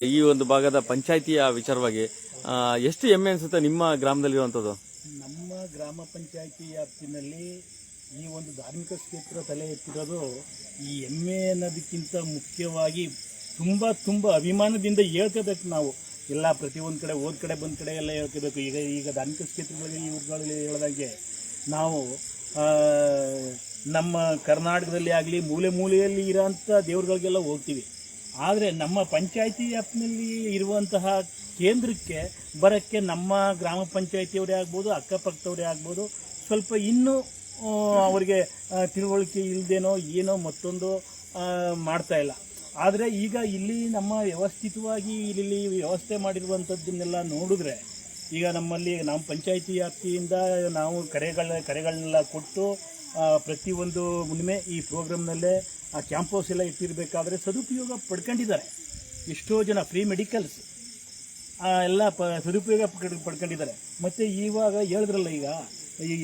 ಈ ಒಂದು ಭಾಗದ ಪಂಚಾಯಿತಿಯ ವಿಚಾರವಾಗಿ ಎಷ್ಟು ಹೆಮ್ಮೆ ಅನ್ಸುತ್ತೆ ನಿಮ್ಮ ಗ್ರಾಮದಲ್ಲಿರುವಂಥದ್ದು? ನಮ್ಮ ಗ್ರಾಮ ಪಂಚಾಯಿತಿ ವ್ಯಾಪ್ತಿನಲ್ಲಿ ಈ ಒಂದು ಧಾರ್ಮಿಕ ಕ್ಷೇತ್ರ ತಲೆ ಎತ್ತಿರೋದು ಈ ಹೆಮ್ಮೆ ಅನ್ನೋದಕ್ಕಿಂತ ಮುಖ್ಯವಾಗಿ ತುಂಬ ಅಭಿಮಾನದಿಂದ ಹೇಳ್ಕೋಬೇಕು. ನಾವು ಎಲ್ಲ ಪ್ರತಿಯೊಂದು ಕಡೆ ಹೋದ ಕಡೆ ಬಂದ ಕಡೆ ಎಲ್ಲ ಹೇಳ್ಕೋಬೇಕು. ಈಗ ಧಾರ್ಮಿಕ ಕ್ಷೇತ್ರಗಳಲ್ಲಿ ಇವುಗಳಲ್ಲಿ ಹೇಳ್ದಂಗೆ ನಾವು ನಮ್ಮ ಕರ್ನಾಟಕದಲ್ಲಿ ಆಗಲಿ ಮೂಲೆ ಮೂಲೆಯಲ್ಲಿ ಇರೋಂಥ ದೇವ್ರುಗಳಿಗೆಲ್ಲ ಹೋಗ್ತೀವಿ. ಆದರೆ ನಮ್ಮ ಪಂಚಾಯಿತಿ ವ್ಯಾಪ್ತಿನಲ್ಲಿ ಇರುವಂತಹ ಕೇಂದ್ರಕ್ಕೆ ಬರೋಕ್ಕೆ ನಮ್ಮ ಗ್ರಾಮ ಪಂಚಾಯಿತಿಯವರೇ ಆಗ್ಬೋದು, ಅಕ್ಕಪಕ್ಕದವರೇ ಆಗ್ಬೋದು, ಸ್ವಲ್ಪ ಇನ್ನೂ ಅವರಿಗೆ ತಿಳುವಳಿಕೆ ಇಲ್ಲದೇನೋ ಏನೋ ಮತ್ತೊಂದು ಮಾಡ್ತಾ ಇಲ್ಲ. ಆದರೆ ಈಗ ಇಲ್ಲಿ ನಮ್ಮ ವ್ಯವಸ್ಥಿತವಾಗಿ ಇಲ್ಲಿ ವ್ಯವಸ್ಥೆ ಮಾಡಿರುವಂಥದ್ದನ್ನೆಲ್ಲ ನೋಡಿದ್ರೆ ಈಗ ನಮ್ಮ ಪಂಚಾಯಿತಿ ವ್ಯಾಪ್ತಿಯಿಂದ ನಾವು ಕರೆಗಳನ್ನೆಲ್ಲ ಕೊಟ್ಟು ಪ್ರತಿಯೊಂದು ಮುನ್ನೆ ಈ ಪ್ರೋಗ್ರಾಮ್ನಲ್ಲೇ ಆ ಕ್ಯಾಂಪಸ್ ಎಲ್ಲ ಇಟ್ಟಿರಬೇಕಾದ್ರೆ ಸದುಪಯೋಗ ಪಡ್ಕೊಂಡಿದ್ದಾರೆ. ಎಷ್ಟೋ ಜನ ಫ್ರೀ ಮೆಡಿಕಲ್ಸ್ ಎಲ್ಲ ಸದುಪಯೋಗ ಪಡ್ಕೊಂಡಿದ್ದಾರೆ. ಮತ್ತು ಇವಾಗ ಹೇಳಿದ್ರಲ್ಲ, ಈಗ ಈ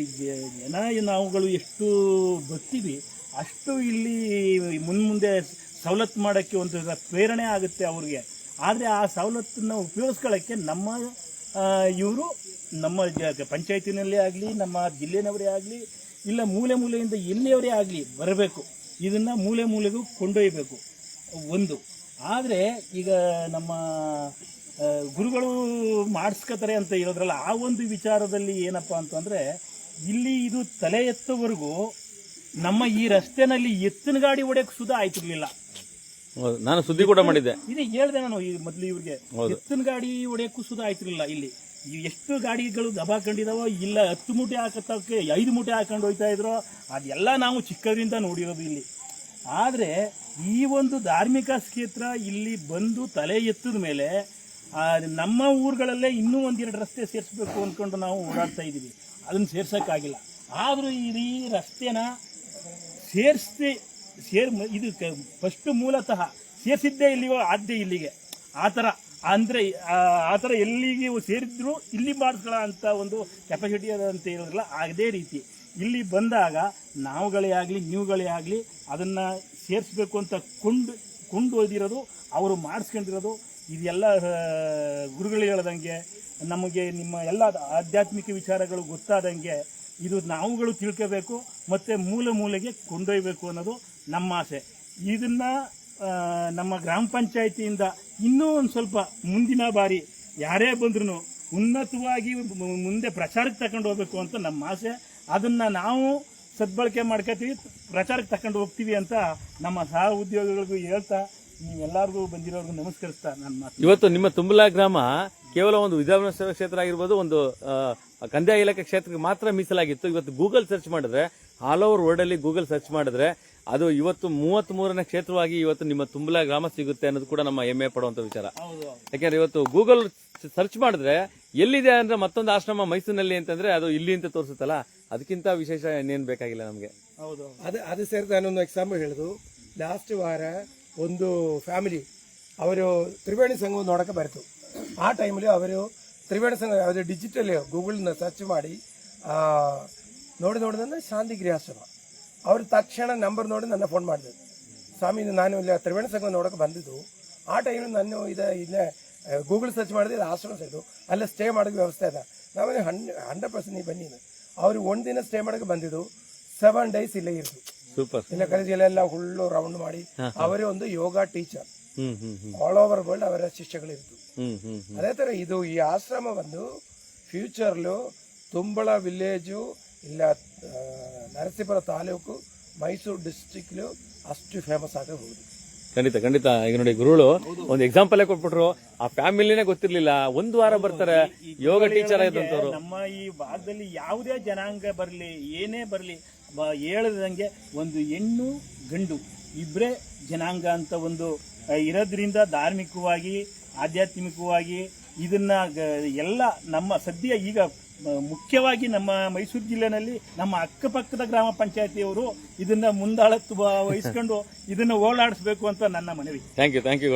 ಜನ ನಾವುಗಳು ಎಷ್ಟು ಬರ್ತೀವಿ ಅಷ್ಟು ಇಲ್ಲಿ ಮುಂದೆ ಸವಲತ್ತು ಮಾಡೋಕ್ಕೆ ಒಂದು ಪ್ರೇರಣೆ ಆಗುತ್ತೆ ಅವ್ರಿಗೆ. ಆದರೆ ಆ ಸವಲತ್ತನ್ನು ಉಪಯೋಗಿಸ್ಕೊಳ್ಳೋಕ್ಕೆ ಇವರು ನಮ್ಮ ಪಂಚಾಯತಿನಲ್ಲೇ ಆಗಲಿ, ನಮ್ಮ ಜಿಲ್ಲೆನವರೇ ಆಗಲಿ, ಇಲ್ಲ ಮೂಲೆ ಮೂಲೆಯಿಂದ ಎಲ್ಲಿಯವರೇ ಆಗಲಿ ಬರಬೇಕು. ಇದನ್ನು ಮೂಲೆ ಮೂಲೆಗೂ ಕೊಂಡೊಯ್ಯಬೇಕು ಒಂದು. ಆದರೆ ಈಗ ನಮ್ಮ ಗುರುಗಳು ಮಾಡಿಸ್ಕೋತಾರೆ ಅಂತ ಹೇಳೋದ್ರಲ್ಲ, ಆ ಒಂದು ವಿಚಾರದಲ್ಲಿ ಏನಪ್ಪ ಅಂತಂದರೆ, ಇಲ್ಲಿ ಇದು ತಲೆ ಎತ್ತೋವರೆಗೂ ನಮ್ಮ ಈ ರಸ್ತೆನಲ್ಲಿ ಎತ್ತಿನ ಗಾಡಿ ಹೊಡೆಯಕ್ಕೆ ಸುಧಾ ಆಯ್ತಿರ್ಲಿಲ್ಲ. ನಾನು ಸುದ್ದಿ ಕೂಡ ಮಾಡಿದ್ದೆ, ಇದು ಹೇಳ್ದೆ ನಾನು ಮೊದಲು ಇವ್ರಿಗೆ. ಎತ್ತಿನ ಗಾಡಿ ಹೊಡೆಯಕ್ಕೂ ಸುಧಾ ಆಯ್ತಿರ್ಲಿಲ್ಲ. ಇಲ್ಲಿ ಎಷ್ಟು ಗಾಡಿಗಳು ದಬಾಕೊಂಡಿದಾವೋ, ಇಲ್ಲ 10 ಮೂಟೆ ಹಾಕತ್ತಕ್ಕೆ 5 ಮೂಟೆ ಹಾಕೊಂಡು ಹೋಗ್ತಾ ಇದ್ರು. ಅದೆಲ್ಲ ನಾವು ಚಿಕ್ಕದ್ರಿಂದ ನೋಡಿರೋದು ಇಲ್ಲಿ. ಆದರೆ ಈ ಒಂದು ಧಾರ್ಮಿಕ ಕ್ಷೇತ್ರ ಇಲ್ಲಿ ಬಂದು ತಲೆ ಎತ್ತಿದ ಮೇಲೆ ನಮ್ಮ ಊರುಗಳಲ್ಲೇ ಇನ್ನೂ 1-2 ರಸ್ತೆ ಸೇರಿಸ್ಬೇಕು ಅಂದ್ಕೊಂಡು ನಾವು ಓಡಾಡ್ತಾ ಇದ್ದೀವಿ. ಅದನ್ನು ಸೇರ್ಸೋಕ್ಕಾಗಿಲ್ಲ. ಆದರೂ ಈ ರಸ್ತೆನ ಇದು ಫಸ್ಟ್ ಮೂಲತಃ ಸೇರಿಸಿದ್ದೇ ಇಲ್ಲಿಗೋ ಆದ್ದೇ ಇಲ್ಲಿಗೆ ಆ ಥರ ಎಲ್ಲಿಗೆ ಸೇರಿದ್ರು ಇಲ್ಲಿ ಮಾಡಿಸ್ಕೊಳ್ಳೋ ಅಂತ ಒಂದು ಕೆಪಾಸಿಟಿ ಅದಂತ ಹೇಳಿದ್ರಲ್ಲ, ಅದೇ ರೀತಿ ಇಲ್ಲಿ ಬಂದಾಗ ನಾವುಗಳೇ ಆಗಲಿ ನೀವುಗಳೇ ಆಗಲಿ ಅದನ್ನು ಸೇರಿಸ್ಬೇಕು ಅಂತ ಕೊಂಡು ಓದಿರೋದು, ಅವರು ಮಾಡಿಸ್ಕೊಂಡಿರೋದು. ಇದೆಲ್ಲ ಗುರುಗಳು ಹೇಳ್ದಂಗೆ ನಮಗೆ ನಿಮ್ಮ ಎಲ್ಲ ಆಧ್ಯಾತ್ಮಿಕ ವಿಚಾರಗಳು ಗೊತ್ತಾದಂಗೆ ಇದು ನಾವುಗಳು ತಿಳ್ಕೋಬೇಕು ಮತ್ತು ಮೂಲೆಗೆ ಕೊಂಡೊಯ್ಯಬೇಕು ಅನ್ನೋದು ನಮ್ಮ ಆಸೆ. ಇದನ್ನು ನಮ್ಮ ಗ್ರಾಮ ಪಂಚಾಯಿತಿಯಿಂದ ಇನ್ನೂ ಒಂದು ಸ್ವಲ್ಪ ಮುಂದಿನ ಬಾರಿ ಯಾರೇ ಬಂದ್ರೂ ಉನ್ನತವಾಗಿ ಮುಂದೆ ಪ್ರಚಾರಕ್ಕೆ ತಗೊಂಡು ಹೋಗ್ಬೇಕು ಅಂತ ನಮ್ಮ ಆಸೆ. ಅದನ್ನು ನಾವು ಸದ್ಬಳಕೆ ಮಾಡ್ಕೋತೀವಿ, ಪ್ರಚಾರಕ್ಕೆ ತಗೊಂಡು ಹೋಗ್ತೀವಿ ಅಂತ ನಮ್ಮ ಸಹ ಉದ್ಯೋಗಿಗಳಿಗೂ ಹೇಳ್ತಾ, ನೀವೆಲ್ಲರಿಗೂ ಬಂದಿರೋರ್ಗು ನಮಸ್ಕರಿಸ್ತಾ ನನ್ನ ಮಾತು. ಇವತ್ತು ನಿಮ್ಮ ತುಂಬಲಾ ಗ್ರಾಮ ಕೇವಲ ಒಂದು ವಿಧಾನಸಭಾ ಕ್ಷೇತ್ರ ಆಗಿರ್ಬೋದು, ಒಂದು ಕಂದಾಯ ಇಲಾಖೆ ಕ್ಷೇತ್ರಕ್ಕೆ ಮಾತ್ರ ಮೀಸಲಾಗಿತ್ತು. ಇವತ್ತು ಗೂಗಲ್ ಸರ್ಚ್ ಮಾಡಿದ್ರೆ, ಆಲ್ ಓವರ್ ವರ್ಲ್ಡ್ ಅಲ್ಲಿ ಗೂಗಲ್ ಸರ್ಚ್ ಮಾಡಿದ್ರೆ ಅದು ಇವತ್ತು 33ನೇ ಕ್ಷೇತ್ರವಾಗಿ ಇವತ್ತು ನಿಮ್ಮ ತುಂಬಲಾ ಗ್ರಾಮ ಸಿಗುತ್ತೆ ಅನ್ನೋದು ಕೂಡ ನಮ್ಮ ಹೆಮ್ಮೆ ಪಡುವಂತ ವಿಚಾರ. ಯಾಕೆಂದ್ರೆ ಇವತ್ತು ಗೂಗಲ್ ಸರ್ಚ್ ಮಾಡಿದ್ರೆ ಎಲ್ಲಿದೆ ಅಂದ್ರೆ ಮತ್ತೊಂದು ಆಶ್ರಮ ಮೈಸೂರಿನಲ್ಲಿ ಅಂತಂದ್ರೆ ಅದು ಇಲ್ಲಿ ಅಂತ ತೋರಿಸುತ್ತಲ್ಲ, ಅದಕ್ಕಿಂತ ವಿಶೇಷ ಇನ್ನೇನು ಬೇಕಾಗಿಲ್ಲ ನಮಗೆ. ಹೌದು, ಅದು ಸೇರಿ ನಾನೊಂದು ಎಕ್ಸಾಂಪಲ್ ಹೇಳುದು. ಲಾಸ್ಟ್ ವಾರ ಒಂದು ಫ್ಯಾಮಿಲಿ ಅವರು ತ್ರಿವೇಣಿ ಸಂಘ ನೋಡಕ್ಕೆ ಬರ್ತು. ಆ ಟೈಮಲ್ಲಿ ಅವರು ತ್ರಿವೇಣಿ ಸಂಘ ಯಾವುದೇ ಡಿಜಿಟಲ್ ಗೂಗಲ್ನ ಸರ್ಚ್ ಮಾಡಿ ನೋಡಿದ್ರೆ ಶಾಂತಿಗಿರಿ ಆಶ್ರಮ. ಅವರು ತಕ್ಷಣ ನಂಬರ್ ನೋಡಿ ನನ್ನ ಫೋನ್ ಮಾಡಿದ್ರು. ಸ್ವಾಮಿ, ನಾನು ಇಲ್ಲಿ ತ್ರಿವೇಣಿ ಸಂಘ ನೋಡಕ್ಕೆ ಬಂದಿದ್ದು. ಆ ಟೈಮಲ್ಲಿ ನಾನು ಇಲ್ಲೇ ಗೂಗಲ್ ಸರ್ಚ್ ಮಾಡಿದ್ರೆ ಆಶ್ರಮ ಸಿಗೋದು, ಅಲ್ಲೇ ಸ್ಟೇ ಮಾಡೋಕ್ಕೆ ವ್ಯವಸ್ಥೆ ಇದೆ. ನಾವೇ 100% ನೀವು ಬನ್ನಿ. ಅವ್ರು 1 ದಿನ ಸ್ಟೇ ಮಾಡೋಕ್ಕೆ ಬಂದಿದ್ದು, 7 days ಇಲ್ಲೇ ಇರ್ತು. ಸೂಪರ್. ಇಲ್ಲ ಕಾಲೇಜಲ್ಲೆಲ್ಲ ಹುಲ್ಲು ರೌಂಡ್ ಮಾಡಿ ಅವರೇ ಒಂದು ಯೋಗ ಟೀಚರ್ ಆಲ್ ಓವರ್ ವರ್ಲ್ಡ್ ಅವರ ಶಿಷ್ಯಗಳಿರ್ತು. ಅದೇ ತರ ಇದು ಈ ಆಶ್ರಮ ಬಂದು ಫ್ಯೂಚರ್ಲು ತುಂಬಳ ವಿಲೇಜು ಇಲ್ಲ ನರಸೀಪುರ ತಾಲೂಕು ಮೈಸೂರು ಡಿಸ್ಟ್ರಿಕ್ಟ್ ಅಷ್ಟು ಫೇಮಸ್ ಆಗಿ ಹೋಗುದು. ಖಂಡಿತ. ಈಗ ನೋಡಿ, ಗುರುಗಳು ಒಂದು ಎಕ್ಸಾಂಪಲ್ ಕೊಟ್ಬಿಟ್ರು. ಆ ಫ್ಯಾಮಿಲಿನೇ ಗೊತ್ತಿರ್ಲಿಲ್ಲ, 1 ವಾರ ಬರ್ತಾರೆ, ಯೋಗ ಟೀಚರ್ ಆಗಿದ್ದಂತವ್ರು. ನಮ್ಮ ಈ ಭಾಗದಲ್ಲಿ ಯಾವುದೇ ಜನಾಂಗ ಬರಲಿ, ಏನೇ ಬರಲಿ, ಹೇಳದಂಗೆ ಒಂದು ಹೆಣ್ಣು ಗಂಡು ಇಬ್ಬರೇ ಜನಾಂಗ ಅಂತ ಒಂದು ಇರೋದ್ರಿಂದ ಧಾರ್ಮಿಕವಾಗಿ ಆಧ್ಯಾತ್ಮಿಕವಾಗಿ ಇದನ್ನ ಎಲ್ಲ ನಮ್ಮ ಸದ್ಯ ಈಗ ಮುಖ್ಯವಾಗಿ ನಮ್ಮ ಮೈಸೂರು ಜಿಲ್ಲೆನಲ್ಲಿ ನಮ್ಮ ಅಕ್ಕಪಕ್ಕದ ಗ್ರಾಮ ಪಂಚಾಯತಿಯವರು ಇದನ್ನ ಮುಂದಾಳತ್ವ ವಹಿಸ್ಕೊಂಡು ಇದನ್ನ ಓಡಾಡಿಸ್ಬೇಕು ಅಂತ ನನ್ನ ಮನವಿ. Thank you.